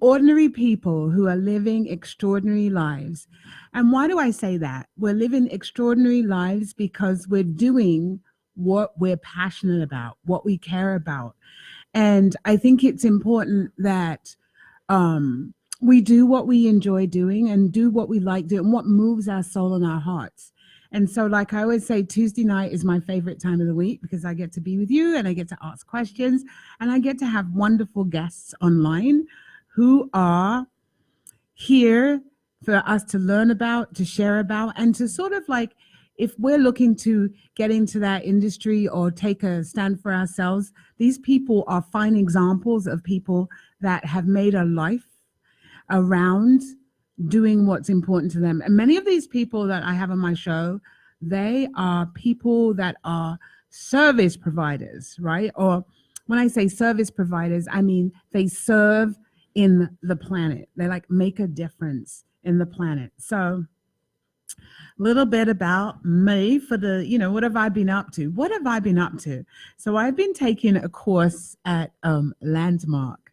ordinary people who are living extraordinary lives. And why do I say that? We're living extraordinary lives because we're doing what we're passionate about, what we care about. And I think it's important that we do what we enjoy doing and do what we like doing, what moves our soul and our hearts. And so, like I always say, Tuesday night is my favorite time of the week because I get to be with you and I get to ask questions and I get to have wonderful guests online who are here for us to learn about, to share about, and to sort of like, if we're looking to get into that industry or take a stand for ourselves, these people are fine examples of people that have made a life around doing what's important to them. And many of these people that I have on my show, they are people that are service providers, right? Or when I say service providers, I mean they serve in the planet. They like make a difference in the planet. So a little bit about me for the, what have I been up to? What have I been up to? So I've been taking a course at Landmark.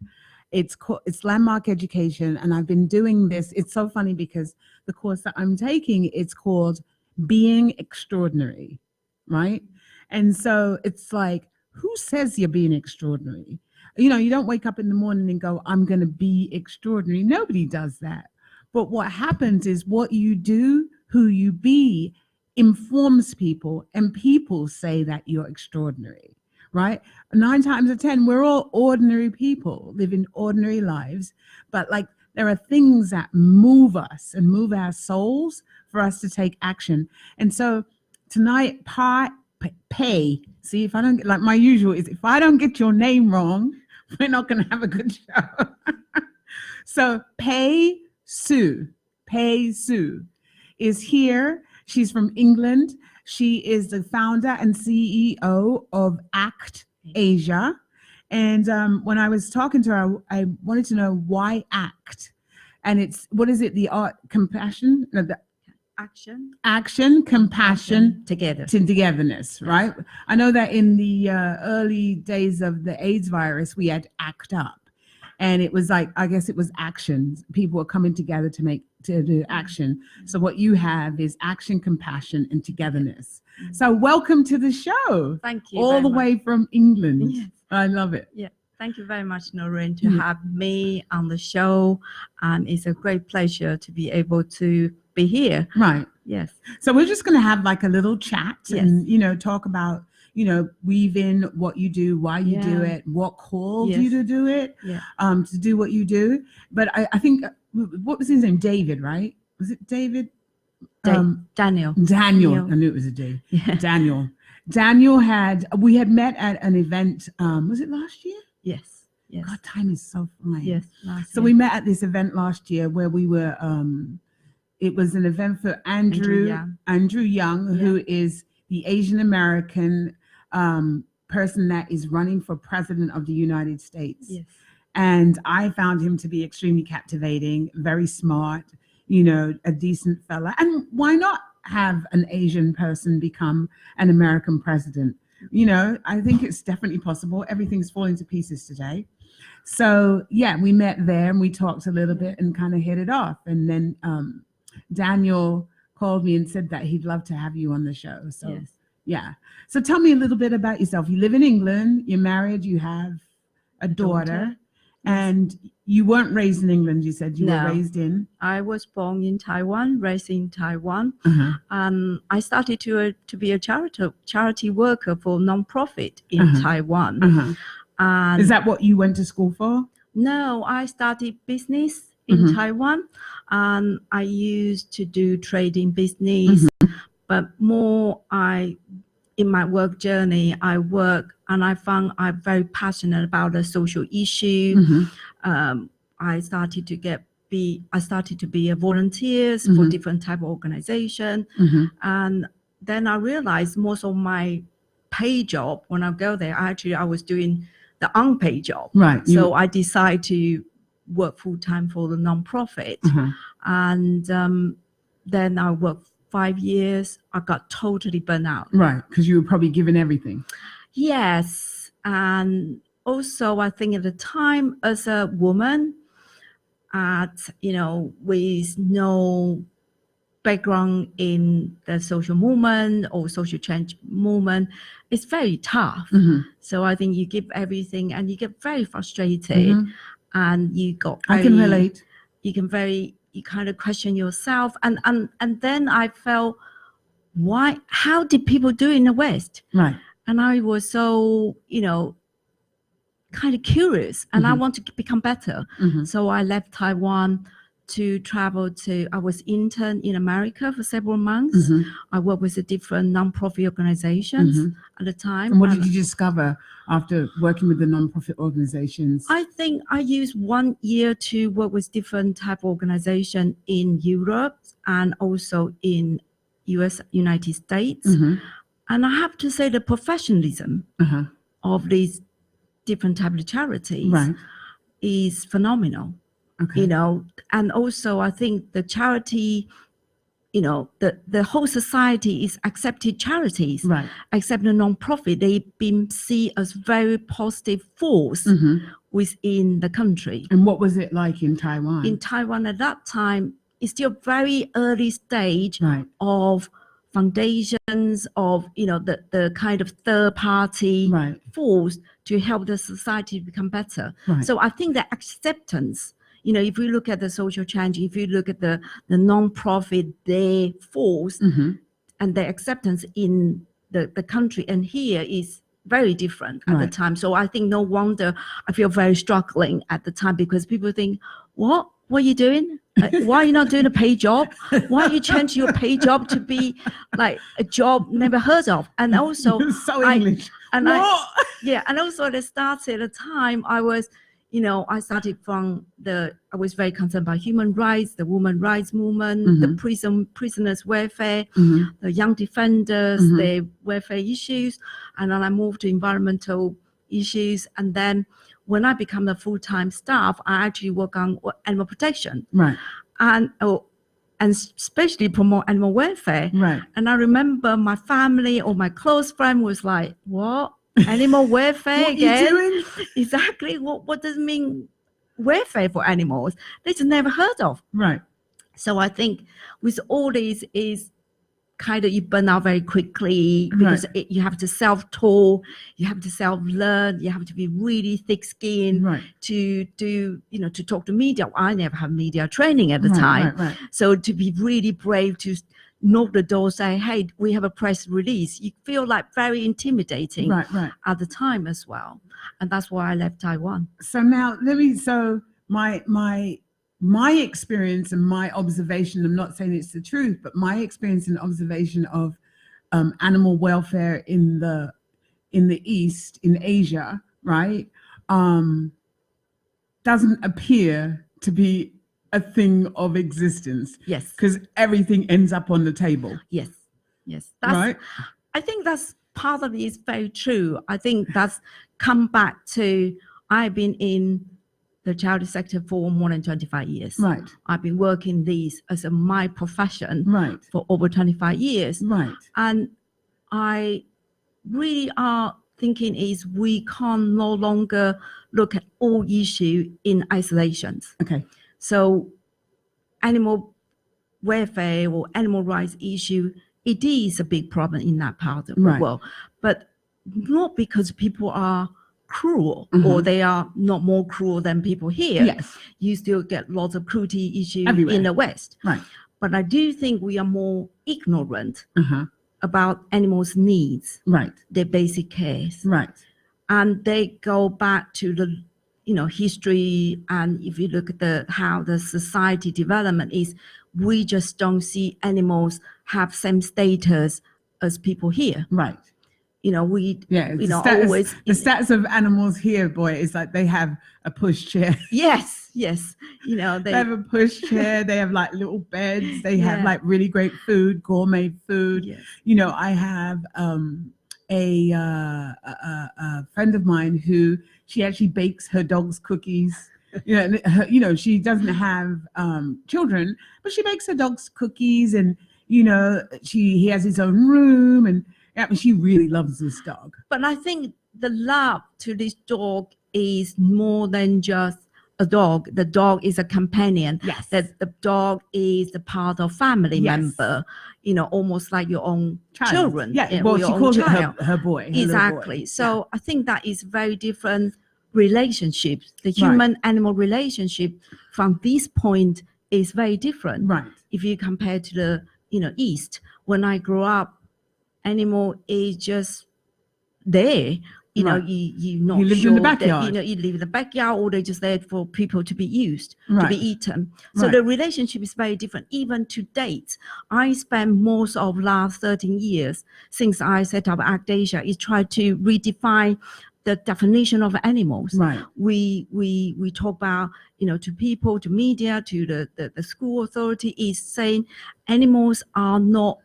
It's Landmark Education, and I've been doing this. It's so funny because the course that I'm taking, it's called Being Extraordinary, right? And so it's like, who says you're being extraordinary? You don't wake up in the morning and go, I'm going to be extraordinary. Nobody does that. But what happens is what you do, who you be, informs people, and people say that you're extraordinary, right? 9 times out of 10, we're all ordinary people living ordinary lives, but like there are things that move us and move our souls for us to take action. And so tonight, Pei, see, if I don't get, like my usual is, if I don't get your name wrong, we're not going to have a good show. So Pei Su is here. She's from England. She is the founder and CEO of ACTA Asia. And when I was talking to her, I wanted to know why ACT. And it's, what is it? The art, compassion? No, the action, compassion, togetherness, right? I know that in the early days of the AIDS virus, we had ACT UP. And it was like, I guess it was actions. People were coming together to do action. So what you have is action, compassion, and togetherness. So welcome to the show. Thank you. All the way from England. Yes. I love it. Yeah. Thank you very much, Noreen, to have me on the show. And it's a great pleasure to be able to be here. Right. Yes. So we're just going to have like a little chat and, talk about, weaving, what you do, why you do it, what called you to do it, to do what you do. But I think, what was his name? David, right? Was it David? Daniel. I knew it was a D. Yeah. Daniel. We had met at an event, was it last year? Yes. God, time is so flying. Yes. So we met at this event last year where we were, it was an event for Andrew Young, who is the Asian American person that is running for president of the United States. Yes. And I found him to be extremely captivating, very smart, a decent fella. And why not have an Asian person become an American president? I think it's definitely possible. Everything's falling to pieces today. So we met there and we talked a little bit and kind of hit it off. And then Daniel called me and said that he'd love to have you on the show. So so tell me a little bit about yourself. You live in England, you're married, you have a daughter. And you weren't raised in England, you said you were raised in? I was born in Taiwan, raised in Taiwan. I started to be a charity worker for non-profit in Taiwan. And is that what you went to school for? No, I started business in Taiwan. And I used to do trading business, but more in my work journey, I work and I found I'm very passionate about the social issue. I started to be a volunteer for different type of organization. And then I realized most of my paid job, when I go there, I was doing the unpaid job. Right. So I decided to work full time for the nonprofit. And then I worked 5 years. I got totally burnt out. Right, because you were probably given everything. Yes, and also, I think at the time, as a woman, with no background in the social movement or social change movement, it's very tough. So I think you give everything and you get very frustrated, and you got I can relate. You kind of question yourself, and then I felt, how did people do in the West? Right. And I was so, kind of curious, and I want to become better. So I left Taiwan to travel I was intern in America for several months. I worked with the different non-profit organizations at the time. And what did you discover after working with the non-profit organizations? I think I used 1 year to work with different type of organization in Europe and also in United States. And I have to say the professionalism of these different type of charities is phenomenal. Okay. And also I think the charity, the whole society is accepted charities, except the non-profit. They've been seen as very positive force within the country. And what was it like in Taiwan? In Taiwan at that time, it's still very early stage of foundations of, the kind of third party force to help the society become better. So I think the acceptance, if you look at the social change, if you look at the non-profit, their force and their acceptance in the country and here is very different at the time. So I think no wonder I feel very struggling at the time, because people think, what are you doing? Why are you not doing a paid job? Why you change your paid job to be like a job never heard of? And also, English. And also at the start at the time, I was, I started from I was very concerned about human rights, the women rights movement, the prisoners' welfare, the young defenders, their welfare issues, and then I moved to environmental issues, and then when I become a full-time staff, I actually work on animal protection, and especially promote animal welfare. And I remember my family or my close friend was like, "What? Animal welfare again? What are you doing?" Exactly. What does it mean, welfare for animals? They just never heard of. So I think with all these is kind of you burn out very quickly, because you have to self-taught, you have to self-learn, you have to be really thick-skinned to do, to talk to media. I never had media training at the time. So to be really brave to knock the door, say, hey, we have a press release, you feel like very intimidating at the time as well. And that's why I left Taiwan. So now my experience and my observation, I'm not saying it's the truth, but my experience and observation of animal welfare in the East, in Asia, doesn't appear to be a thing of existence. Yes. Because everything ends up on the table. Yes. That's, I think that's part of it is very true. I think that's come back to, I've been in the charity sector for more than 25 years. I've been working this as my profession for over 25 years. And I really are thinking is we can no longer look at all issue in isolations. Okay. So animal welfare or animal rights issue, it is a big problem in that part of the world. But not because people are cruel or they are not more cruel than people here. Yes. You still get lots of cruelty issues everywhere in the West. But I do think we are more ignorant about animals' needs, their basic cares. And they go back to the history, and if you look at how the society development is, we just don't see animals have same status as people here. The status of animals here, boy, is like they have a push chair. Yes. They have a push chair. They have like little beds. They have like really great food, gourmet food. I have a friend of mine who she actually bakes her dog's cookies. She doesn't have children, but she bakes her dog's cookies, and he has his own room, and she really loves this dog. But I think the love to this dog is more than just a dog. The dog is a companion. Yes. That the dog is a part of family member, almost like your own children. Yeah, well, she calls it her boy. Her exactly. Boy. So I think that is very different relationships. The human-animal relationship from this point is very different. Right. If you compare to the, East, when I grew up, animal is just there. You live in the backyard. You live in the backyard, or they're just there for people to be used, to right. be eaten. So the relationship is very different. Even to date, I spent most of last 13 years since I set up ACTA Asia is try to redefine the definition of animals. Right. We talk about, to people, to media, to the school authority is saying animals are not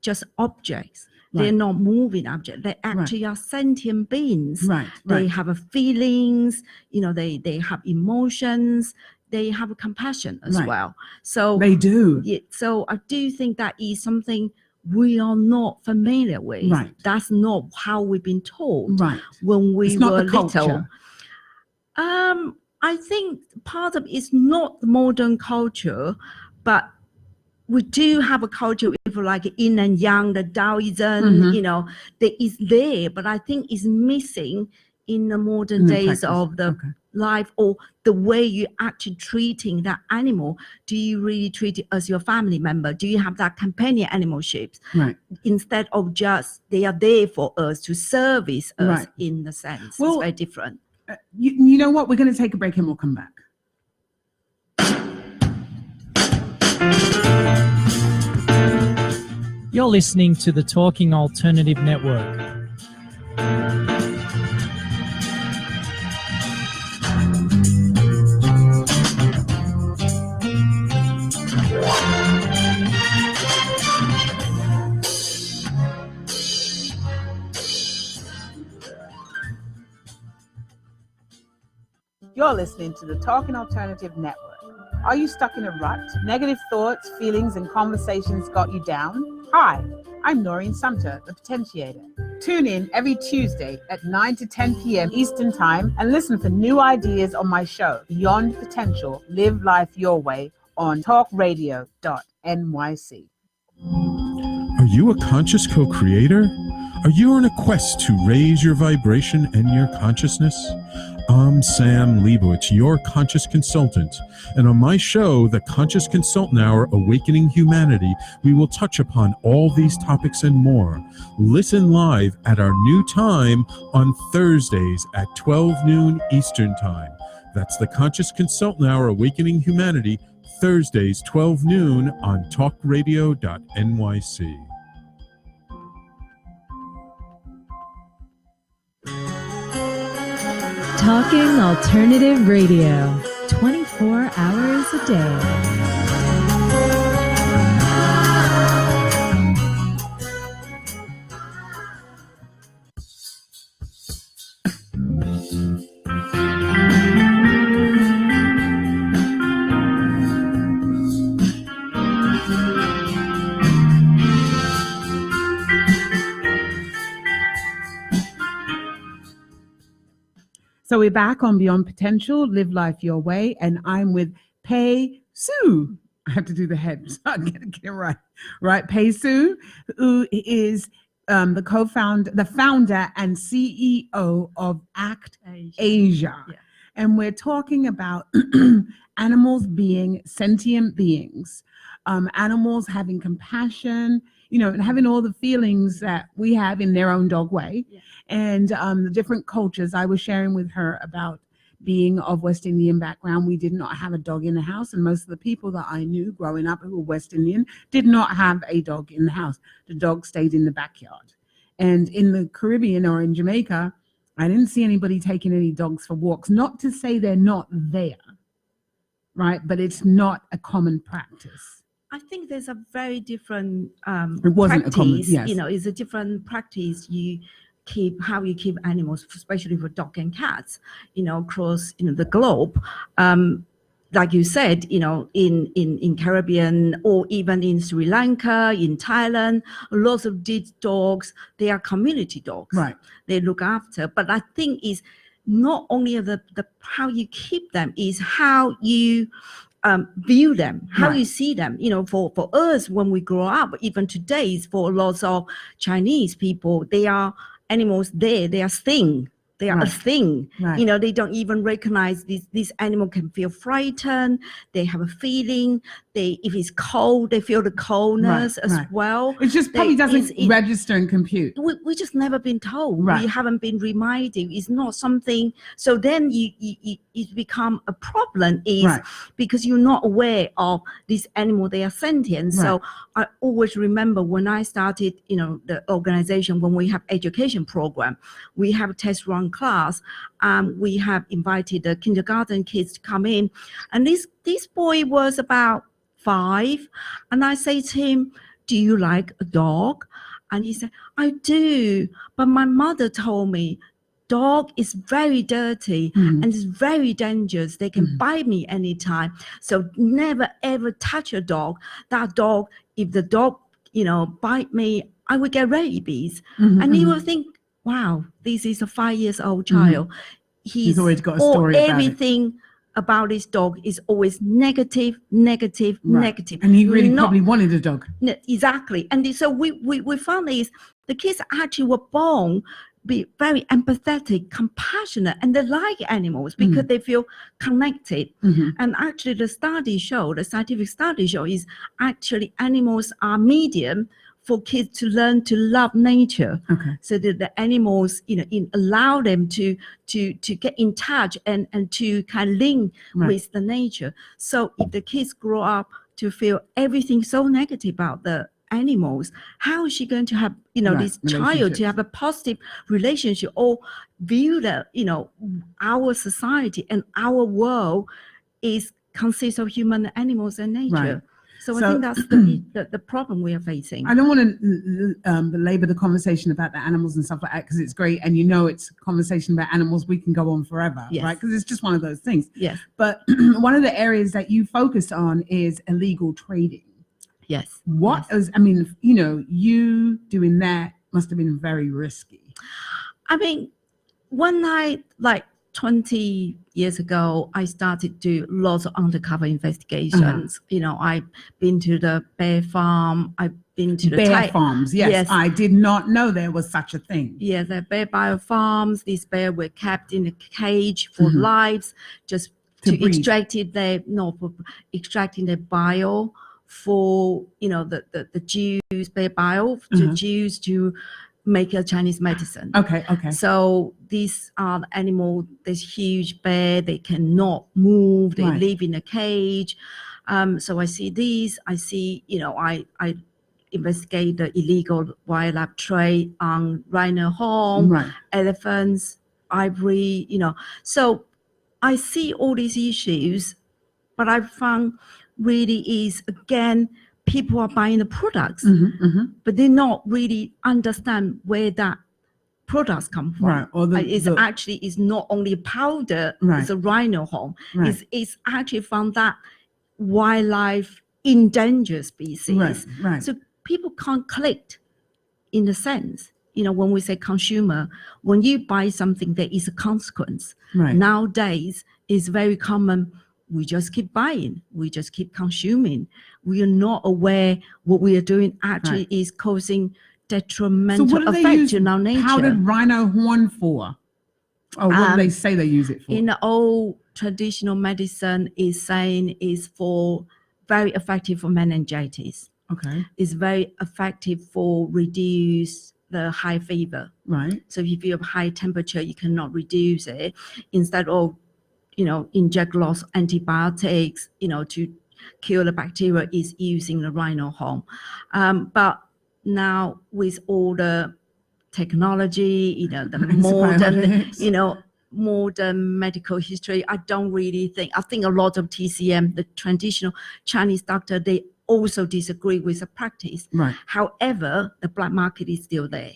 just objects. They're not moving objects. They actually are sentient beings. Right. They have feelings. They have emotions. They have compassion as well. So they do. So I do think that is something we are not familiar with. Right. That's not how we've been taught. Right. When we were little. I think part of it's not the modern culture, but we do have a culture with like yin and yang, the Taoism, that is there, but I think it's missing in the modern days of the life, or the way you actually treating that animal. Do you really treat it as your family member? Do you have that companion animalship? Right. Instead of just they are there for us to service us in the sense. Well, it's very different. You know what? We're going to take a break and we'll come back. You're listening to the Talking Alternative Network. You're listening to the Talking Alternative Network. Are you stuck in a rut? Negative thoughts, feelings, and conversations got you down? Hi, I'm Noreen Sumpter, the Potentiator. Tune in every Tuesday at 9 to 10 p.m. Eastern Time and listen for new ideas on my show, Beyond Potential, Live Life Your Way, on talkradio.nyc. Are you a conscious co-creator? Are you on a quest to raise your vibration and your consciousness? I'm Sam Leibowitz, your conscious consultant, and on my show, The Conscious Consultant Hour, Awakening Humanity, we will touch upon all these topics and more. Listen live at our new time on Thursdays at 12 noon Eastern Time. That's The Conscious Consultant Hour, Awakening Humanity, Thursdays, 12 noon on talkradio.nyc. Talking Alternative Radio, 24 hours a day. So we're back on Beyond Potential, Live Life Your Way, and I'm with Pei Su. I have to do the head so I get it right. Right, Pei Su, who is the founder and CEO of ACTA Asia. Yeah. And we're talking about animals being sentient beings, animals having compassion, and having all the feelings that we have in their own dog way. Yeah. And the different cultures. I was sharing with her about being of West Indian background. We did not have a dog in the house, and most of the people that I knew growing up who were West Indian did not have a dog in the house. The dog stayed in the backyard. And in the Caribbean or in Jamaica, I didn't see anybody taking any dogs for walks. Not to say they're not there, right? But it's not a common practice. I think there's a very different it wasn't practice. A common, yes. It's a different practice. How you keep animals, especially for dog and cats, across the globe. like you said, in Caribbean or even in Sri Lanka, in Thailand, lots of these dogs, they are community dogs. Right. They look after. But I think it's not only the how you keep them, is how you view them, how you see them. For us, when we grow up, even today, for lots of Chinese people, they are animals there. They are thing. They are a thing. Right. They don't even recognize this animal can feel frightened. They have a feeling. If it's cold, they feel the coldness as well. It just probably doesn't register and compute. We just never been told. Right. We haven't been reminded. It's not something. So then it become a problem because you're not aware of this animal. They are sentient. Right. So I always remember when I started, the organization, when we have education program, we have a test run class. We have invited the kindergarten kids to come in, and this boy was about 5, and I say to him, "Do you like a dog?" And he said, "I do, but my mother told me dog is very dirty and it's very dangerous. They can bite me anytime. So never ever touch a dog. That dog, if the dog, bite me, I will get rabies." And you will think, wow, this is a 5-year-old child. He's always got a story about everything about this dog is always negative. And he really probably wanted a dog. Exactly. And so we found is the kids actually were born be very empathetic, compassionate, and they like animals because they feel connected. And actually the scientific study show is actually animals are medium for kids to learn to love nature. So that the animals, allow them to get in touch and to kind of link with the nature. So if the kids grow up to feel everything so negative about the animals, how is she going to have, this child to have a positive relationship or view that, our society and our world consists of human, animals, and nature. So I think that's the problem we are facing. I don't want to belabor the conversation about the animals and stuff like that, because it's great. And it's a conversation about animals. We can go on forever, right? Because it's just one of those things. Yes. But one of the areas that you focus on is illegal trading. Yes. You doing that must have been very risky. I mean, one night, 20 years ago, I started to do lots of undercover investigations. I've been to the bear farm. I've been to the bear farms. Yes, I did not know there was such a thing. Yeah, the bear bio farms. These bears were kept in a cage for lives, just to extracting their bile for the juice, bear bile to juice to make a Chinese medicine. Okay. So these are the animal, this huge bear, they cannot move, they live in a cage. So I see these, I investigate the illegal wildlife trade on rhino horn, elephants, ivory, So I see all these issues, but I found really is, again, people are buying the products, but they not really understand where that products come from. Or it's not only powder, it's a rhino horn. It's actually from that wildlife endangered species. So people can't click in the sense, when we say consumer, when you buy something, there is a consequence. Nowadays, it's very common. We just keep buying. We just keep consuming. We are not aware what we are doing actually is causing detrimental effect in our nature. Powdered rhino horn for? Or what do they say they use it for? In the old traditional medicine, is saying is for very effective for meningitis. It's very effective for reduce the high fever. So if you have high temperature, you cannot reduce it. Instead of inject lots of antibiotics, to kill the bacteria, is using the rhino horn. But now with all the technology, the modern, modern medical history, I don't really think, I think a lot of TCM, the traditional Chinese doctor, they also disagree with the practice. However, the black market is still there.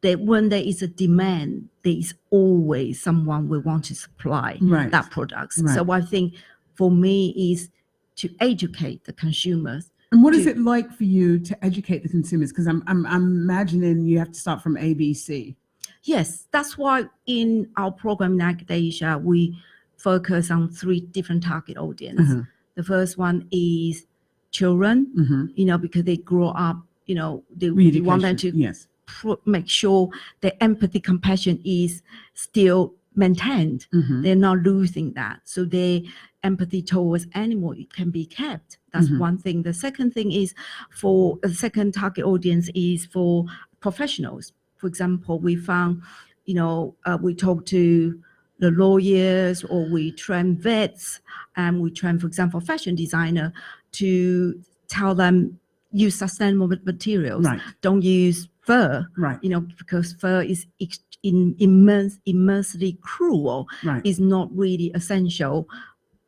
That when there is a demand, there is always someone will want to supply that product. So I think for me is to educate the consumers. And what is it like for you to educate the consumers? Because I'm imagining you have to start from ABC. Yes, that's why in our program in ACTA Asia, we focus on 3 different target audience. The first one is children, because they grow up, we want them to make sure their empathy, compassion is still maintained. They're not losing that. So their empathy towards animal can be kept. That's one thing. The second thing is for the second target audience is for professionals. For example, we found, we talk to the lawyers, or we train vets, and we train, for example, fashion designer to tell them use sustainable materials. Don't use fur, because fur is immensely cruel. Is not really essential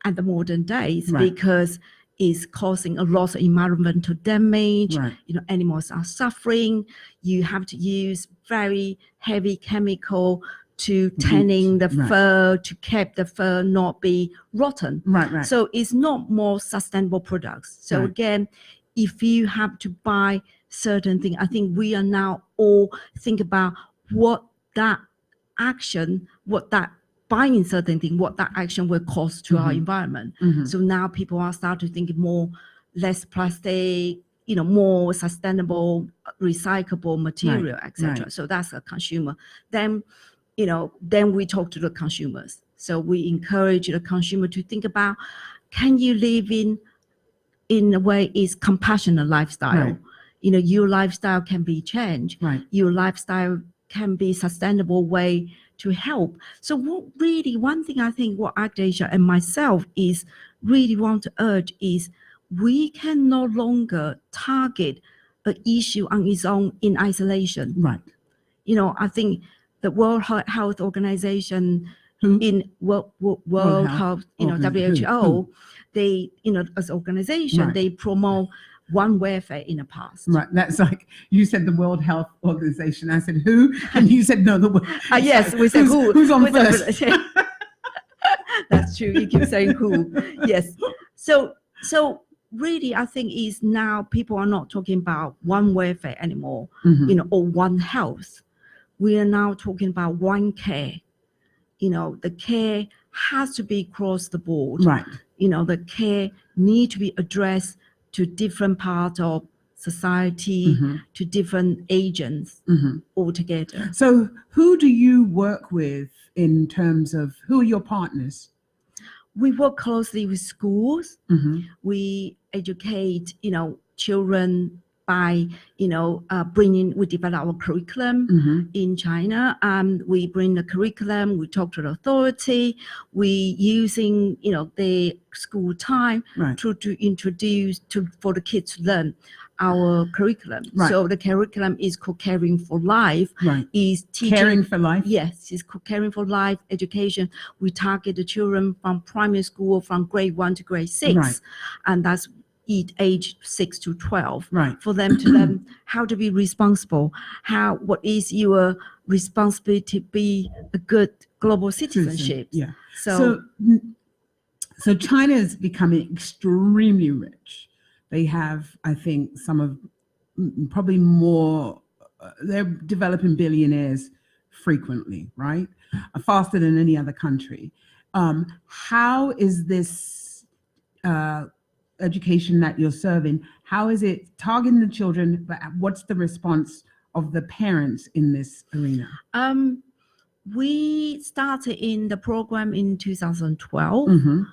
at the modern days because it's causing a lot of environmental damage. Animals are suffering. You have to use very heavy chemical to tanning the fur to keep the fur not be rotten. So it's not more sustainable products. So again, if you have to buy certain things, I think we are now all think about what that action, buying certain thing, what that action will cost to our environment. So now people are starting to think more less plastic, more sustainable, recyclable material, etc. So that's a consumer. Then we talk to the consumers. So we encourage the consumer to think about, can you live in a way is compassionate lifestyle? Your lifestyle can be changed. Your lifestyle can be sustainable way to help. So one thing I think what ACTA Asia and myself is really want to urge is we can no longer target an issue on its own in isolation. I think the World Health Organization in World Health, WHO, they, as organization, they promote one welfare in the past. That's like you said the World Health Organization. I said who, and you said no. Yes, we said who. Who's on first? That's true. You keep saying who. Yes. So really, I think is now people are not talking about one welfare anymore. Or one health. We are now talking about one care. The care has to be across the board. The care need to be addressed to different parts of society, to different agents altogether. So who do you work with in terms of, who are your partners? We work closely with schools. We educate, children by, we develop our curriculum in China. We bring the curriculum, we talk to the authority, we using, the school time to introduce for the kids to learn our curriculum. So the curriculum is called Caring for Life. Is teaching, Caring for Life? Yes, it's called Caring for Life education. We target the children from primary school from grade 1 to grade 6. And that's age 6 to 12, for them to learn how to be responsible, what is your responsibility to be a good global citizenship. So China is becoming extremely rich. They have, I think, some of probably more, they're developing billionaires frequently, faster than any other country. How is this education that you're serving, how is it targeting the children, but what's the response of the parents in this arena? We started in the program in 2012.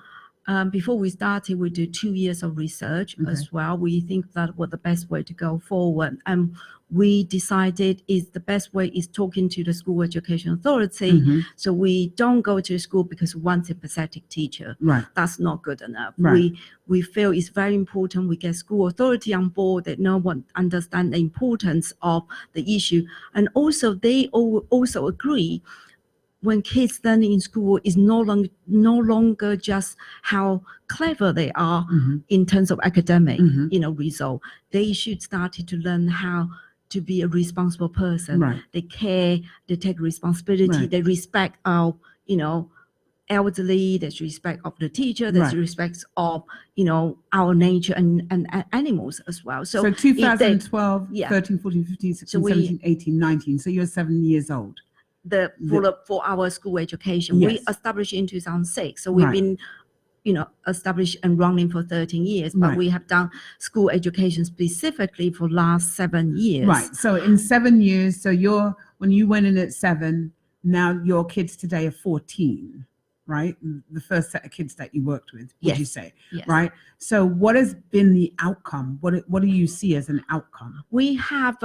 Before we started, we did 2 years of research as well. We think that was the best way to go forward. And we decided is the best way is talking to the school education authority. So we don't go to school because we want a pathetic teacher. That's not good enough. We feel it's very important we get school authority on board, that no one understand the importance of the issue. And also they also agree when kids learning in school is no longer just how clever they are in terms of academic, result. They should start to learn how to be a responsible person. They care, they take responsibility, they respect our, elderly, there's respect of the teacher, there's respect of, our nature and animals as well. So 2012, 13, 14, 15, 16, 17, 18, 19. So you're 7 years old. For our school education, yes. we established in 2006. So we've been, established and running for 13 years, but we have done school education specifically for last 7 years. Right. So in 7 years, when you went in at 7, now your kids today are 14. Right? The first set of kids that you worked with, would you say? Yes. Right? So what has been the outcome? What do you see as an outcome? We have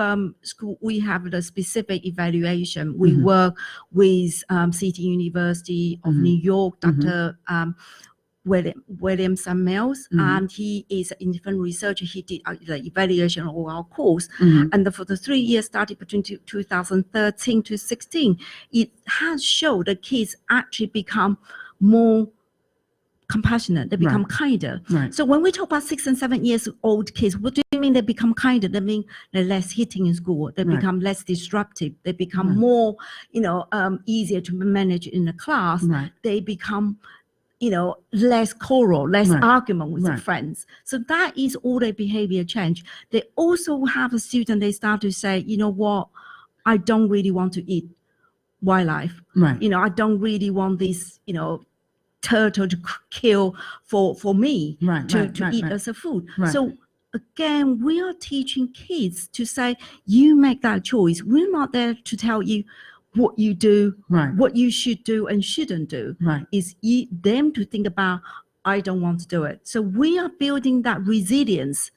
we have the specific evaluation. We work with City University of New York, Dr. William Samuels, and he is an independent researcher. He did the evaluation of our course, and for the 3 years started between 2013 to 16, it has shown the kids actually become more compassionate. They become kinder. Right. So when we talk about 6 and 7 years old kids, what do you mean they become kinder? They mean they're less hitting in school. They become less disruptive. They become more, easier to manage in the class. Right. They become less quarrel, less argument with their friends. So that is all their behavior change. They also have a student, they start to say, you know what, I don't really want to eat wildlife. Right. I don't really want this, turtle to kill for me to eat as a food. Right. So again, we are teaching kids to say, you make that choice. We're not there to tell you what you do, what you should do and shouldn't do. Is them to think about, I don't want to do it. So we are building that resilience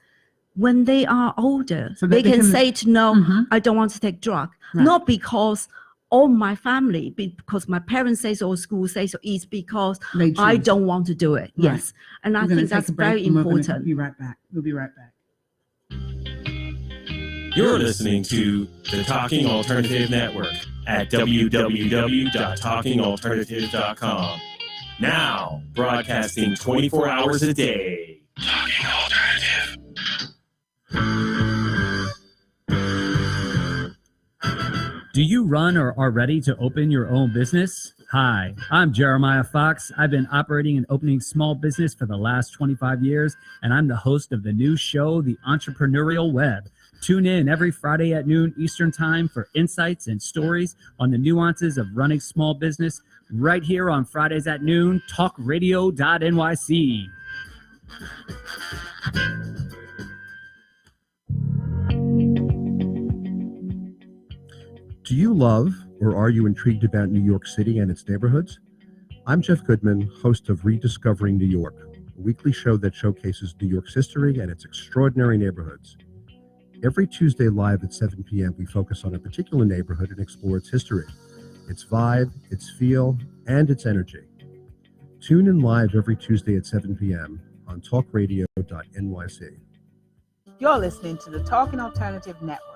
when they are older. So they can say to no, I don't want to take drug. Not because of my family, because my parents say so or school say so, it's because I don't want to do it. Yes. And I think that's very important. We'll be right back. We'll be right back. You're listening to the Talking Alternative Network at www.talkingalternative.com. Now, broadcasting 24 hours a day. Talking Alternative. Do you run or are ready to open your own business? Hi, I'm Jeremiah Fox. I've been operating and opening small business for the last 25 years, and I'm the host of the new show, The Entrepreneurial Web. Tune in every Friday at noon Eastern Time for insights and stories on the nuances of running small business right here on Fridays at noon, talkradio.nyc. Do you love or are you intrigued about New York City and its neighborhoods? I'm Jeff Goodman, host of Rediscovering New York, a weekly show that showcases New York's history and its extraordinary neighborhoods. Every Tuesday live at 7 p.m., we focus on a particular neighborhood and explore its history, its vibe, its feel, and its energy. Tune in live every Tuesday at 7 p.m. on talkradio.nyc. You're listening to the Talking Alternative Network.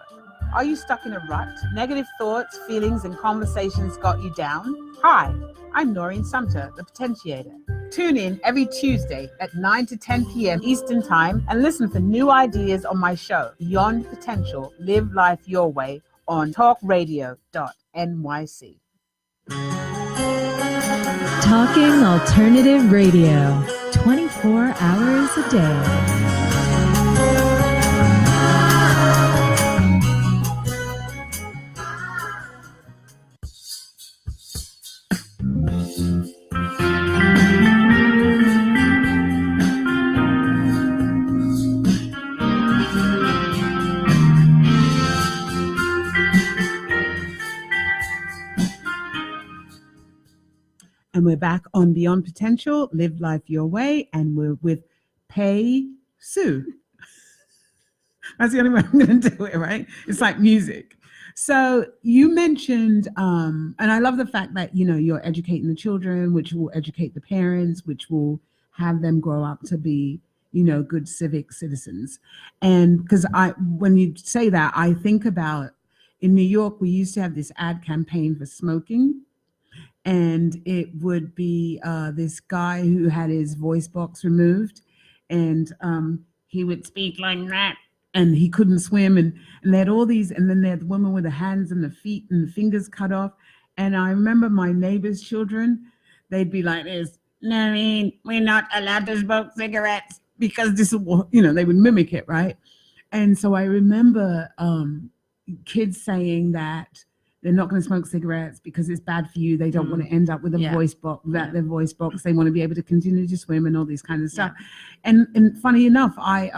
Are you stuck in a rut? Negative thoughts, feelings, and conversations got you down? Hi, I'm Noreen Sumpter, the Potentiator. Tune in every Tuesday at 9 to 10 p.m. Eastern Time and listen for new ideas on my show, Beyond Potential, Live Life Your Way, on talkradio.nyc. Talking Alternative Radio, 24 hours a day. And we're back on Beyond Potential, Live Life Your Way, and we're with Pei Su. That's the only way I'm going to do it, right? It's like music. So you mentioned, and I love the fact that, you're educating the children, which will educate the parents, which will have them grow up to be, good civic citizens. And because when you say that, I think about in New York, we used to have this ad campaign for smoking. And it would be this guy who had his voice box removed, and he would speak like that, and he couldn't swim, and they had all these, and then they had the woman with the hands and the feet and the fingers cut off. And I remember my neighbor's children, they'd be like this, Noreen, we're not allowed to smoke cigarettes because this is what, they would mimic it, right? And so I remember kids saying that they're not going to smoke cigarettes because it's bad for you. They don't want to end up with a voice box, their voice box. They want to be able to continue to swim and all these kinds of stuff. And funny enough, I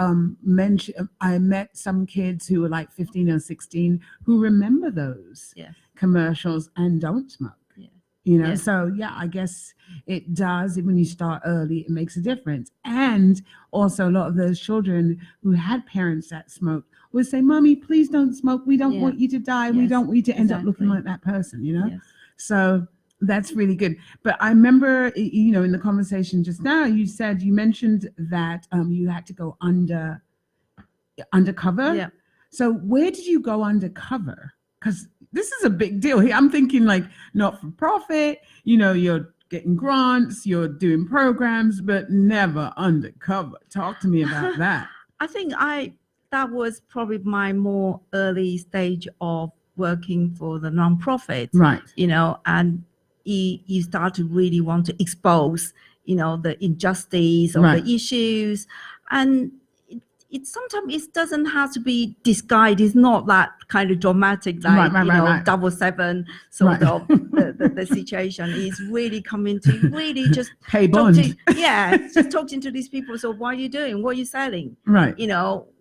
met some kids who were like 15 or 16 who remember those commercials and don't smoke. So I guess it does. When you start early, it makes a difference. And also a lot of those children who had parents that smoked would say, Mommy, please don't smoke. We don't want you to die. We don't want you to end up looking like that person, So that's really good. But I remember, in the conversation just now, you mentioned that you had to go undercover. Yeah. So where did you go undercover? Because this is a big deal here. I'm thinking like not for profit, you're getting grants, you're doing programs, but never undercover. Talk to me about that. I think that was probably my more early stage of working for the nonprofit. Right. And you start to really want to expose, the injustice of the issues. And it sometimes it doesn't have to be disguised. It's not that kind of dramatic, like right. 007 sort of the situation. Is really coming to really just pay bond. Just talking to these people. So what are you doing? What are you selling? Right.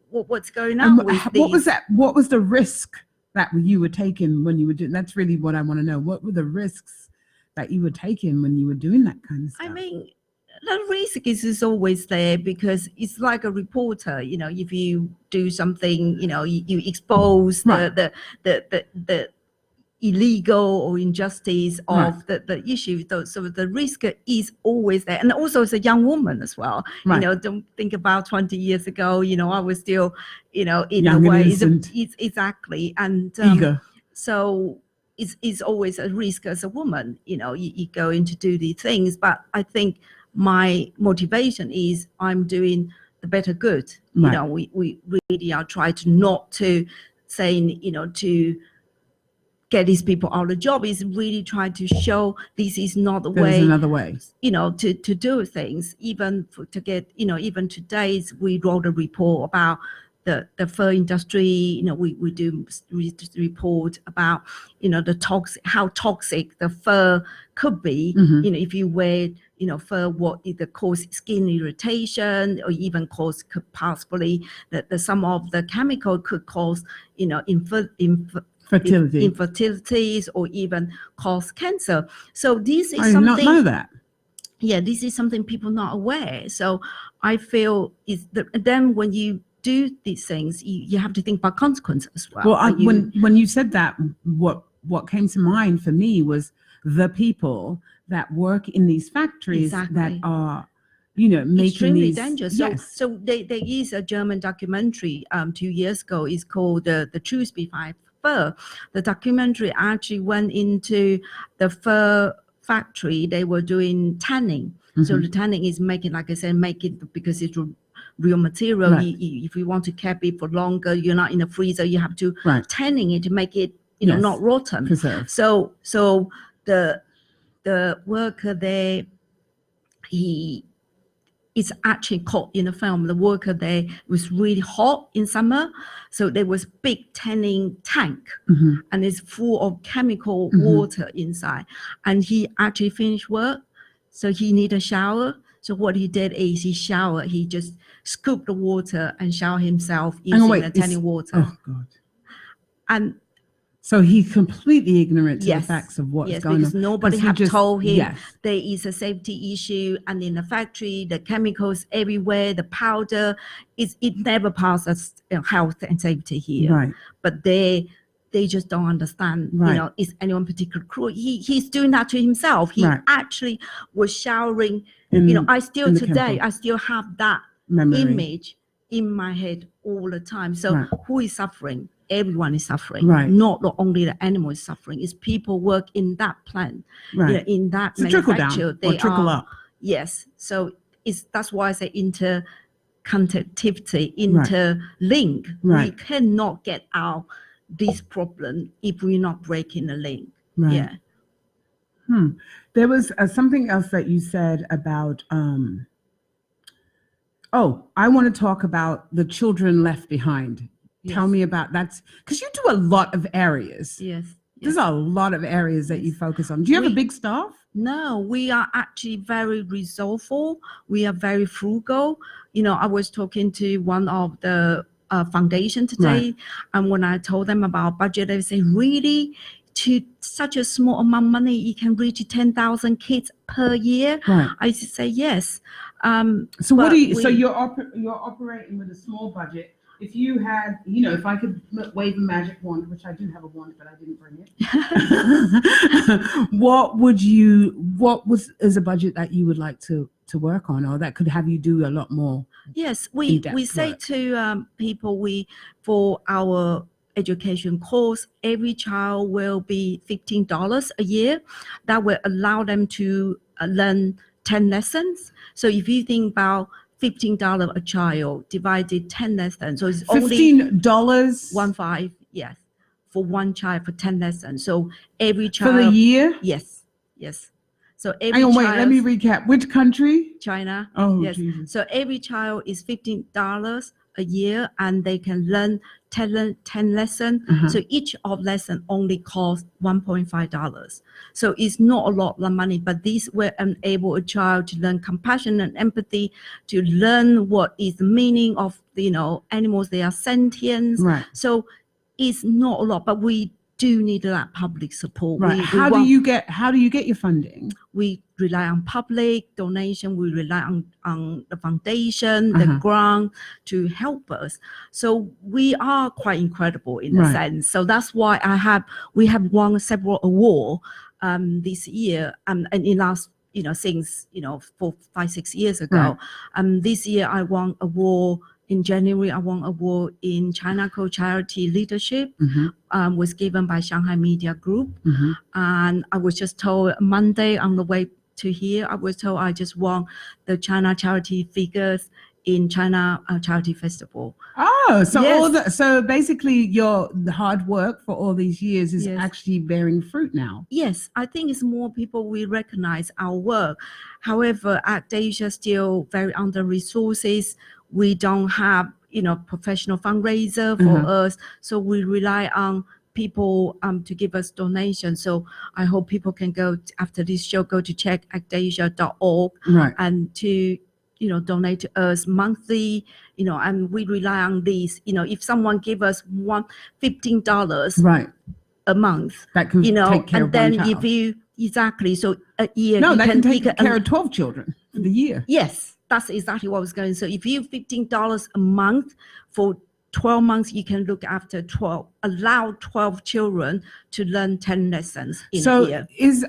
What's going on with these? What was that? What was the risk that you were taking when you were doing? That's really what I want to know. What were the risks that you were taking when you were doing that kind of stuff? I mean, the risk is always there because it's like a reporter. If you do something, you expose the illegal or injustice of the issue. So the risk is always there. And also as a young woman as well, don't think about 20 years ago, I was still, in young a way, it's exactly. And eager. So it's always a risk as a woman, you go in to do these things. But I think my motivation is I'm doing the better good. We really are trying to not to saying, to get these people out of the job, is really trying to show this is not the way. There's another way. To do things. Even to get, even today we wrote a report about the fur industry. We do report about, how toxic the fur could be. If you wear, fur, what either cause skin irritation or even cause could possibly that some of the chemical could cause, infertilities or even cause cancer. So this is something. I did not know that. Yeah, this is something people not aware. So I feel then when you do these things, you have to think about consequences as well. Well, when you said that, what came to mind for me was the people that work in these factories that are, making extremely these dangerous. Yes. So there is a German documentary 2 years ago. It's called The Truth Behind Fur. The documentary actually went into the fur factory. They were doing tanning. So the tanning is making, like I said, because it's real material. Right. If you want to keep it for longer, you're not in the freezer. You have to tanning it to make it, not rotten. Preserved. So the worker there, he is actually caught in the film. The worker there was really hot in summer, so there was big tanning tank, and it's full of chemical water inside. And he actually finished work, so he needed a shower. So what he did is he just scooped the water and showered himself using the tanning water. Oh God! And so he's completely ignorant to the facts of what's going on. Because nobody had told him there is a safety issue, and in the factory, the chemicals everywhere, the powder, it never passes health and safety here. Right. But they just don't understand. Right. Is anyone particular cruel? He's doing that to himself. He actually was showering. I still have that memory image in my head all the time. So who is suffering? Everyone is suffering. Right. Not only the animal is suffering. It's people work in that plant, in that it's manufacture. They trickle up. Yes. So that's why I say interconnectivity, interlink. Right. We cannot get out this problem if we're not breaking the link. Right. Yeah. There was something else that you said about. I want to talk about the children left behind. Yes. Tell me about that's because you do a lot of areas. Yes. There's a lot of areas that you focus on. Do you have a big staff? No, we are actually very resourceful. We are very frugal. I was talking to one of the foundation today, and when I told them about budget, they say, really? To such a small amount of money, you can reach 10,000 kids per year? Right. I say yes. So what do you? So you're operating with a small budget. If you had, if I could wave a magic wand, which I do have a wand, but I didn't bring it. What is a budget that you would like to work on, or that could have you do a lot more? Yes, we say work. to people, for our education course, every child will be $15 a year. That will allow them to learn 10 lessons. So if you think about $15 a child divided 10 lessons, so it's $15. only 15, yes, for one child for 10 lessons. So every child For the year? Yes. So every Hang on, child. wait, let me recap. Which country? China. Oh, yes. Jesus. So every child is $15 a year, and they can learn 10 lessons. So each of lesson only costs $1.5. So it's not a lot of money, but these will enable a child to learn compassion and empathy, to learn what is the meaning of animals. They are sentient. Right. So it's not a lot, but we do need that public support. Right. How do you get your funding? We rely on public donation. We rely on the foundation, the grant to help us. So we are quite incredible in a sense. So that's why we have won several awards this year, and in last since 4-5-6 years ago. This year I won award. In January, I won an award in China Co-Charity Leadership, was given by Shanghai Media Group. And I was just told Monday on the way to here, I was told I just won the China Charity Figures in China Charity Festival. Oh, so Yes. so basically the hard work for all these years is actually bearing fruit now. Yes, I think it's more people will recognize our work. However, ACTA Asia still very under resources. We don't have, professional fundraiser for us. So we rely on people to give us donations. So I hope people can go after this show, go to check actaasia.org and to, donate to us monthly, and we rely on these. If someone give us $15 a month, that can take care and of then one child. if you, exactly, so a year. No, you that can take you care of 12 children for the year. Yes, that's exactly what I was going. So if you $15 a month for 12 months, you can look after 12, allow 12 children to learn 10 lessons in a year. So is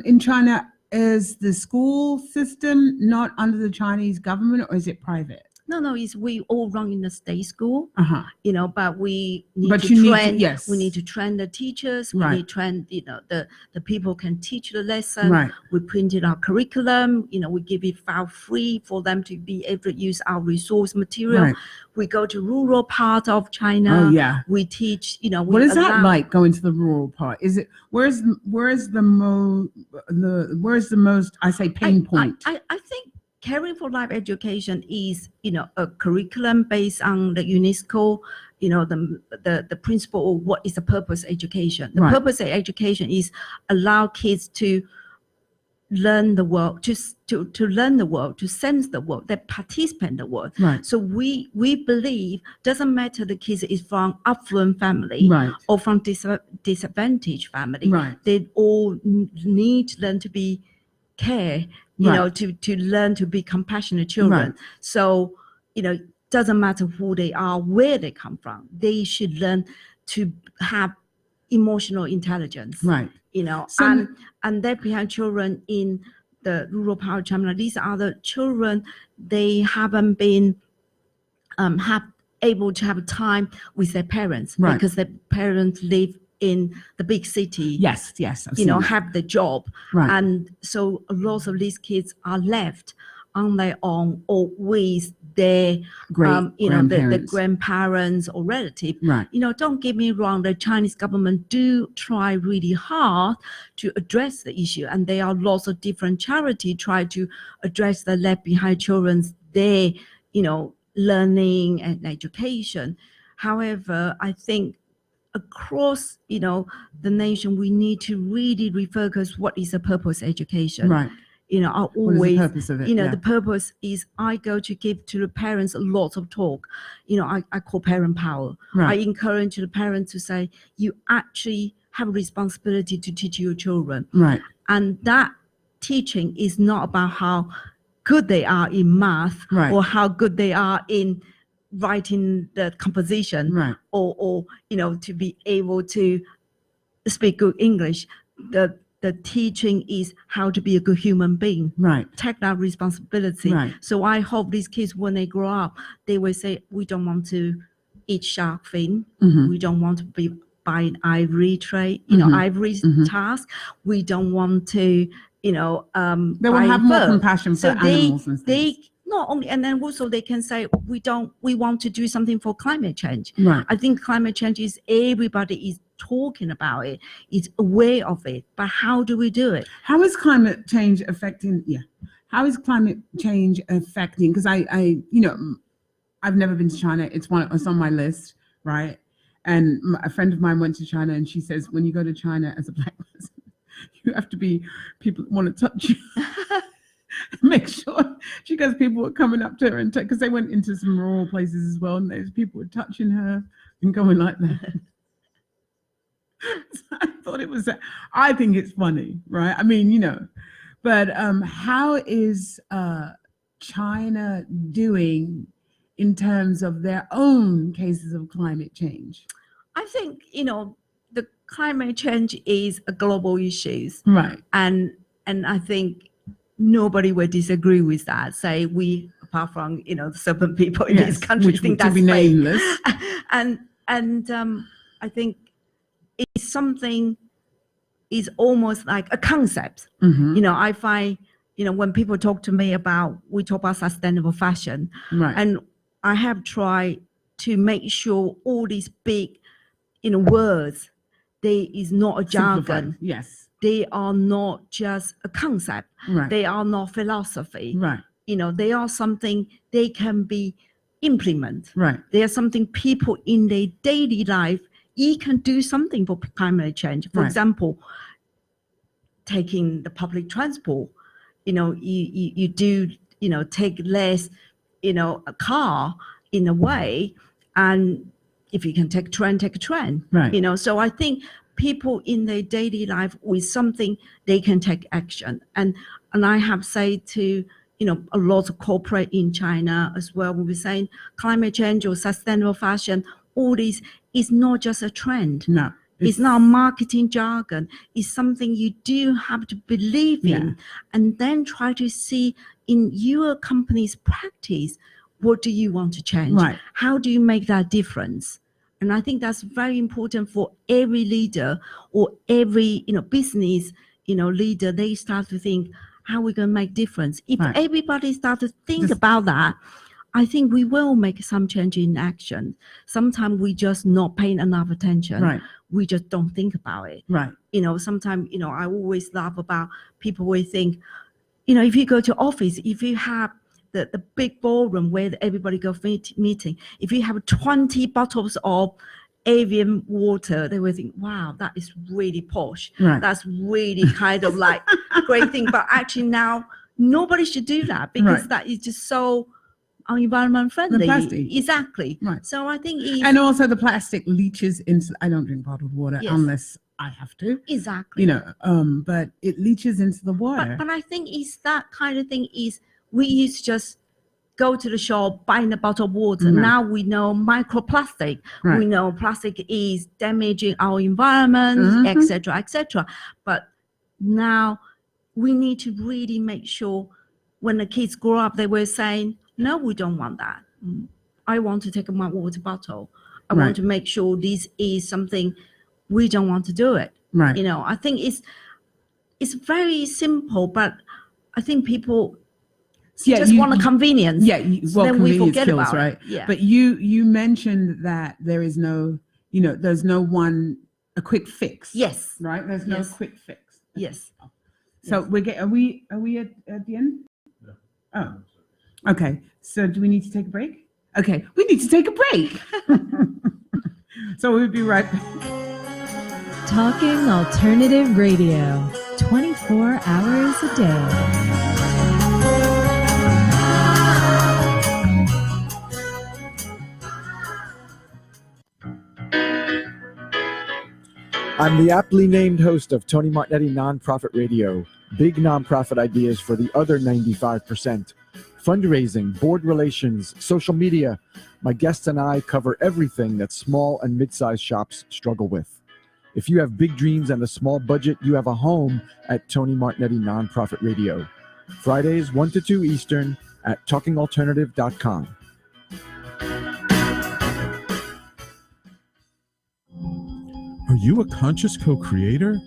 in China, is the school system not under the Chinese government, or is it private? No, it's we all run in the state school, but we need But to you need train. to- yes. We need to train the teachers. We Right. need to train, the people can teach the lesson. Right. We printed our curriculum. We give it file free for them to be able to use our resource material. Right. We go to rural part of China. Oh, yeah. We teach. What is that like going to the rural part? Is it where's the most I say pain point? I think Caring for Life education is, a curriculum based on the UNESCO, the principle of what is the purpose of education. The purpose of education is allow kids to learn the world, to learn the world, to sense the world, they participate in the world. Right. So we believe doesn't matter the kids is from affluent family or from disadvantaged family. Right. They all need to learn to be care. To learn to be compassionate children. Right. So, doesn't matter who they are, where they come from. They should learn to have emotional intelligence. Right. And their behind children in the rural part of China, these are the children, they haven't been able to have time with their parents because their parents live in the big city. Yes. I've seen that. Have the job. Right. And so a lot of these kids are left on their own or with their the grandparents or relative. Right. Don't get me wrong, the Chinese government do try really hard to address the issue, and there are lots of different charities try to address the left behind children's their learning and education. However, I think across the nation, we need to really refocus what is the purpose of education. Right. I always, what is the purpose of it? the purpose is I go to give to the parents a lot of talk. I call parent power. Right. I encourage the parents to say, you actually have a responsibility to teach your children. Right. And that teaching is not about how good they are in math, right, or how good they are in writing the composition, right, or to be able to speak good English. The teaching is how to be a good human being. Right. Take that responsibility. Right. So I hope these kids, when they grow up, they will say, we don't want to eat shark fin. Mm-hmm. We don't want to be buying ivory trade, mm-hmm. ivory mm-hmm. task. We don't want to, they will have more compassion for animals and things. Not only, and then also they can say, we want to do something for climate change. Right. I think climate change is, everybody is talking about it, is aware of it, but how do we do it? How is climate change affecting, how is climate change affecting, because I've never been to China, it's on my list, right? And a friend of mine went to China, and she says, when you go to China as a black person, you have to be, people want to touch you. Make sure, she goes, people were coming up to her and because they went into some rural places as well, and there's people were touching her and going like that. So I thought it was, I think it's funny, right? I mean, but how is China doing in terms of their own cases of climate change? I think, the climate change is a global issue. Right. And I think nobody will disagree with that. Say we, apart from certain people in this country, which think that's be nameless. and I think it's something is almost like a concept. Mm-hmm. I find when people talk to me we talk about sustainable fashion, right? And I have tried to make sure all these big words, there is not a jargon. Simplified. Yes. They are not just a concept. Right. They are not philosophy. Right. They are something they can be implemented. Right. They are something people in their daily life, you can do something for climate change. For example, taking the public transport, you do, take less, a car in a way. And if you can take a train. Right. So I think people in their daily life with something, they can take action. And I have said to, a lot of corporate in China as well, when we're saying climate change or sustainable fashion, all this is not just a trend. No. It's not marketing jargon. It's something you do have to believe in, and then try to see in your company's practice, what do you want to change? Right. How do you make that difference? And I think that's very important for every leader or every business leader. They start to think, how are we going to make difference? If everybody start to think about that, I think we will make some change in action. Sometimes we just not paying enough attention. Right. We just don't think about it. Right. Sometimes I always laugh about people will think, if you go to office, if you have the big ballroom where everybody go meeting, if you have 20 bottles of avian water, they will think, wow, that is really posh. Right. That's really kind of like great thing. But actually now nobody should do that, because that is just so environment friendly. The plastic. Exactly. Right. So I think and also the plastic leaches into, I don't drink bottled water unless I have to. Exactly. But it leaches into the water. But I think it's that kind of thing is, we used to just go to the shop, buy a bottle of water. Mm-hmm. Now we know microplastic. Right. We know plastic is damaging our environment, etc., etc. But now we need to really make sure when the kids grow up, they were saying, no, we don't want that. I want to take my water bottle. I want to make sure this is something, we don't want to do it. Right. I think it's very simple, but I think people just want a convenience. Yeah, well, then we convenience forget kills, about right? it. Yeah. But you mentioned that there is no, there's no a quick fix. Yes. Right? There's no Yes. quick fix. Yes. So are we at the end? Oh, okay. So do we need to take a break? Okay, we need to take a break. So we'll be right back. Talking Alternative Radio, 24 hours a day. I'm the aptly named host of Tony Martignetti Nonprofit Radio. Big nonprofit ideas for the other 95%. Fundraising, board relations, social media. My guests and I cover everything that small and mid-sized shops struggle with. If you have big dreams and a small budget, you have a home at Tony Martignetti Nonprofit Radio. Fridays 1 to 2 Eastern at talkingalternative.com. Are you a conscious co-creator?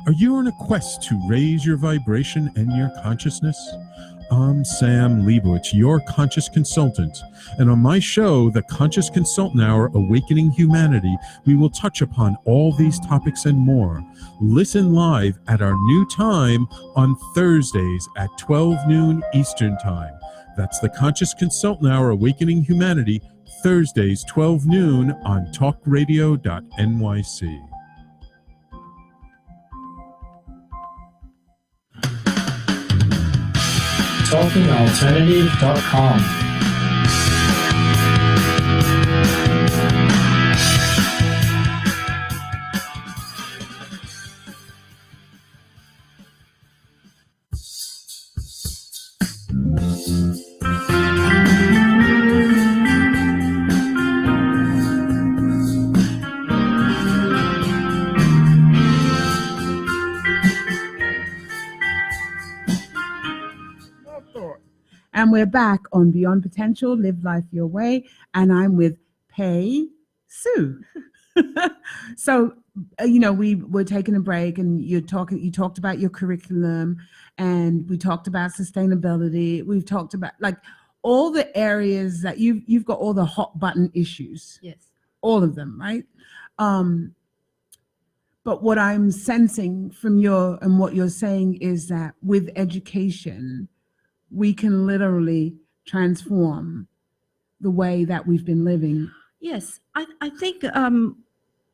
Are you on a quest to raise your vibration and your consciousness? I'm Sam Leibowitz, your conscious consultant. And on my show, The Conscious Consultant Hour, Awakening Humanity, we will touch upon all these topics and more. Listen live at our new time on Thursdays at 12 noon Eastern Time. That's The Conscious Consultant Hour, Awakening Humanity, Thursdays, 12 noon on talkradio.nyc. TalkingAlternative.com. And we're back on Beyond Potential, Live Life Your Way. And I'm with Pei Su. So, we were taking a break and you talked about your curriculum and we talked about sustainability. We've talked about like all the areas that you've got all the hot button issues. Yes. All of them, right? But what I'm sensing from what you're saying is that with education, we can literally transform the way that we've been living. Yes, I think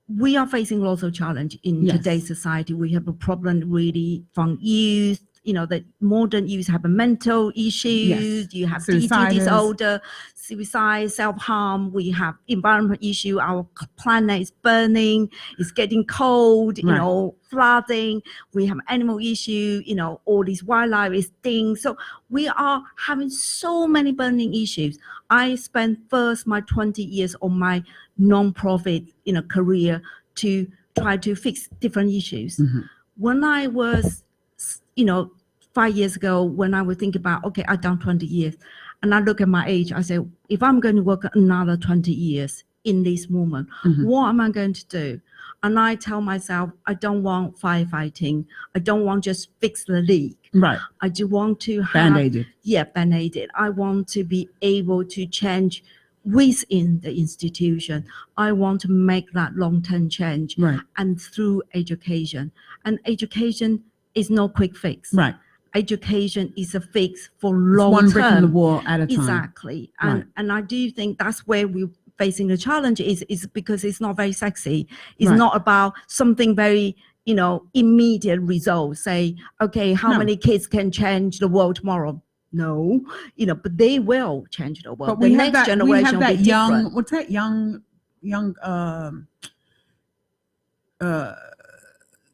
we are facing lots of challenge in today's society. We have a problem really from youth. The modern youth have a mental issues. You have eating disorder, suicide, self-harm. We have environment issue. Our planet is burning. It's getting cold. Flooding. We have animal issue. All these wildlife is things. So we are having so many burning issues. I spent first my 20 years on my non-profit career to try to fix different issues. Mm-hmm. When I was 5 years ago, when I would think about, okay, I've done 20 years, and I look at my age, I say, if I'm going to work another 20 years in this moment, what am I going to do? And I tell myself, I don't want firefighting. I don't want just fix the leak. Right. I do want to have Band-aided. Yeah, band-aided. I want to be able to change within the institution. I want to make that long-term change. Right. And through education. And education is no quick fix. Right. Education is a fix for long term. One brick in the wall at a time. Exactly. And I do think that's where we're facing the challenge is because it's not very sexy. It's not about something very, immediate results. Say, okay, how many kids can change the world tomorrow? No, but they will change the world. But the next generation will be different. What's that young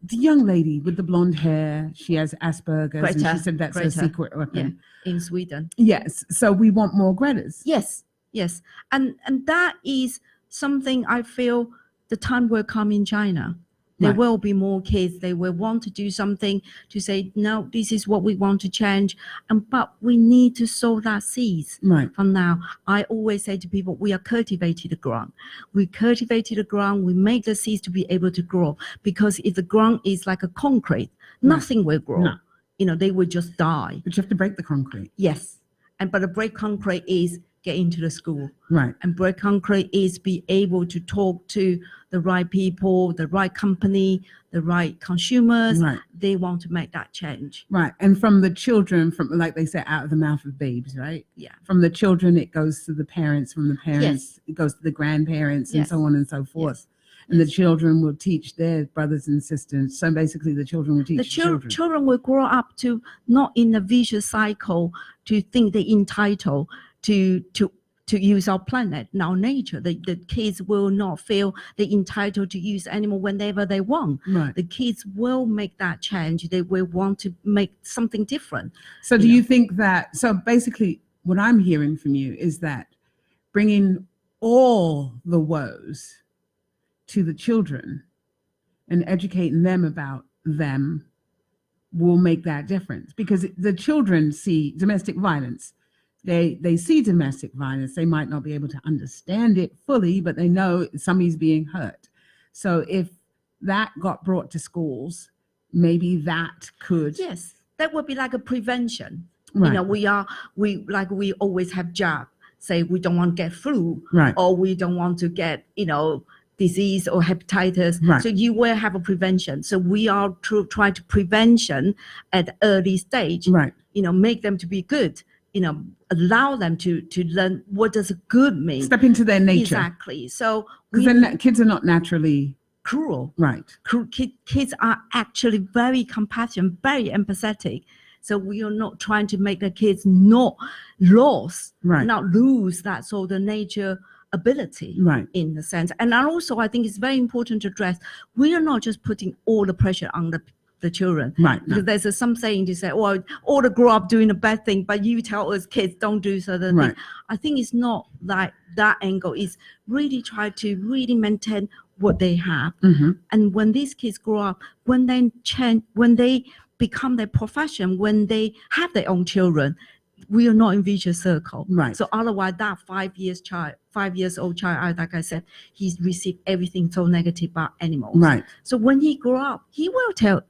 the young lady with the blonde hair, she has Asperger's, and she said that's a secret weapon. Yeah, in Sweden. Yes. So we want more Gretas. Yes. And that is something I feel the time will come in China. There will be more kids. They will want to do something to say, no, this is what we want to change. But we need to sow that seeds from now. I always say to people, we are cultivating the ground. We cultivated the ground. We make the seeds to be able to grow. Because if the ground is like a concrete, nothing will grow. No. They will just die. But you have to break the concrete. Yes. but the break concrete is get into the school. Right. And break concrete is be able to talk to the right people, the right company, the right consumers. Right. They want to make that change. Right. And from the children, from like they say, out of the mouth of babes, right? Yeah. From the children, it goes to the parents. From the parents, Yes. it goes to the grandparents, and Yes. so on and so forth. Yes. And Yes. the children will teach their brothers and sisters. So basically, the children will teach The the children. children will grow up to not in a vicious cycle to think they're entitled to use our planet, our nature. The kids will not feel they're entitled to use animal whenever they want. Right. The kids will make that change. They will want to make something different. So do you think that, so basically what I'm hearing from you is that bringing all the woes to the children and educating them about them will make that difference, because the children see domestic violence. They see domestic violence. They might not be able to understand it fully, but they know somebody's being hurt. So if that got brought to schools, maybe that could. Yes, that would be like a prevention. Right. You know, we always have jab. Say we don't want to get flu, Right. or we don't want to get, disease or hepatitis. Right. So you will have a prevention. So we are trying to prevention at early stage. Right. Make them to be good. Allow them to learn what does good mean. Step into their nature. Exactly. So Because kids are not naturally cruel. right. Kids are actually very compassionate, very empathetic. So we are not trying to make the kids not Right. not lose that sort of nature ability, Right. in the sense. And also, I think it's very important to address, we are not just putting all the pressure on the children. Right. No. Because there's some saying to say, well, all the grow up doing a bad thing, but you tell us kids don't do certain Right. things. I think it's not like that angle. It's really try to really maintain what they have. Mm-hmm. And when these kids grow up, when they change, when they become their profession, when they have their own children, we are not in vicious circle. Right. So otherwise, that 5 years old child, like I said, he's received everything so negative about animals. Right. So when he grow up, he will tell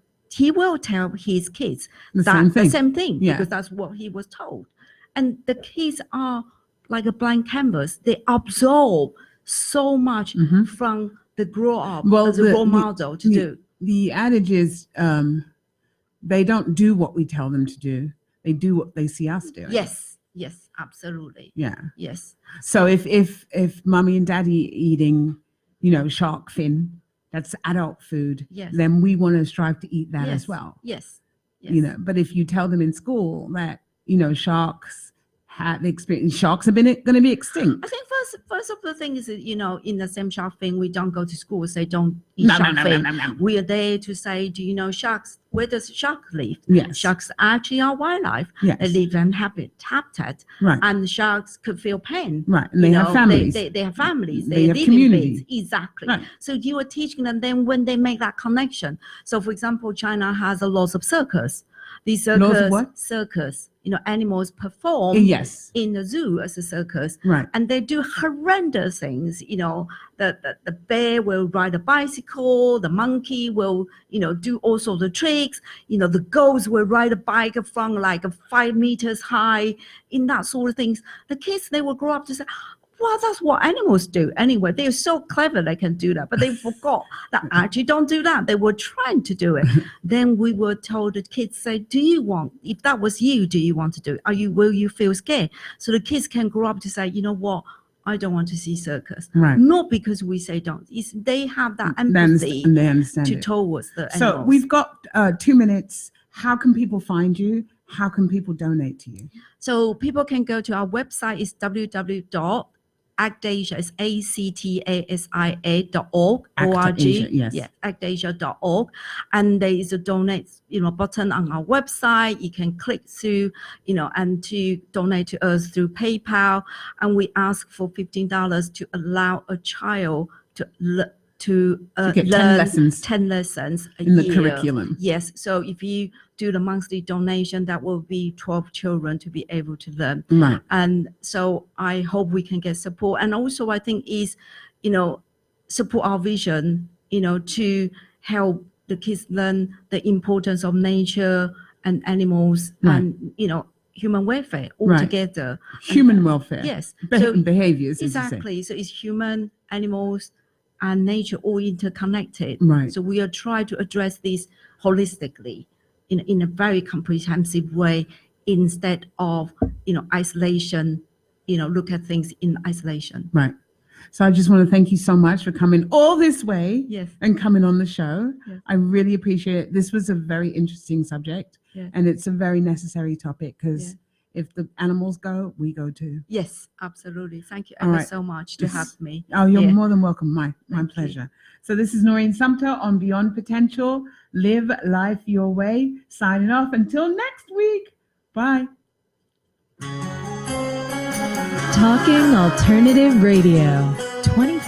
his kids The same thing. Yeah. because that's what he was told. And the kids are like a blank canvas. They absorb so much Mhm. from the grow up Well, as a role model to do. The adage is they don't do what we tell them to do. They do what they see us doing. Yes, absolutely. Yeah. Yes. So if mommy and daddy eating, shark fin, that's adult food, Yes. then we want to strive to eat that Yes. as well. Yes. But if you tell them in school that, sharks have experience, sharks are going to be extinct. I think first of the thing is that, in the same shark fin, we don't go to school say don't eat No, shark fin. no. We are there to say, do you know sharks? Where does shark live? Yes. Sharks actually are wildlife. Yes. They live in habitat. Right. And sharks could feel pain. Right. And they have families. They have families. They They have live community. in beds. Exactly. Right. So you are teaching them then when they make that connection. So for example, China has a lot of circus. These Laws of circus, what? circus, animals perform Yes. in the zoo as a circus. Right. And they do horrendous things. The bear will ride a bicycle, the monkey will, do all sorts of tricks. The goats will ride a bike from like 5 meters high, in that sort of things. The kids, they will grow up to say, well, that's what animals do. Anyway, they're so clever they can do that, but they forgot that actually don't do that. They were trying to do it. Then we were told, the kids say, if that was you, do you want to do it? Will you feel scared? So the kids can grow up to say, you know what? I don't want to see circus. Right. Not because we say don't. They have that empathy And they understand it. towards the animals. So we've got 2 minutes. How can people find you? How can people donate to you? So people can go to our website. It's www.ACTA Asia is ACTASIA.org, ACTA Asia, yes. Yeah, ACTAasia.org. And there is a donate, button on our website. You can click through, and to donate to us through PayPal. And we ask for $15 to allow a child to get 10 learn lessons 10 lessons a in the year. curriculum. Yes. So if you do the monthly donation, that will be 12 children to be able to learn. Right. And so I hope we can get support. And also I think is, support our vision, to help the kids learn the importance of nature and animals. Right. And, human welfare Right. altogether. Human welfare. Yes. Behaviors, as you say. Exactly. So it's human, animals, and nature all interconnected. Right. So we are trying to address this holistically in a very comprehensive way instead of, isolation, look at things in isolation. Right. So I just want to thank you so much for coming all this way Yes. and coming on the show. Yes. I really appreciate it. This was a very interesting subject, Yes. and it's a very necessary topic because Yeah. if the animals go, we go too. Yes, absolutely. Thank you All ever right. so much to have me. Oh, you're Yeah. more than welcome. My Thank you. pleasure. So this is Noreen Sumpter on Beyond Potential. Live life your way. Signing off until next week. Bye. Talking Alternative Radio, 24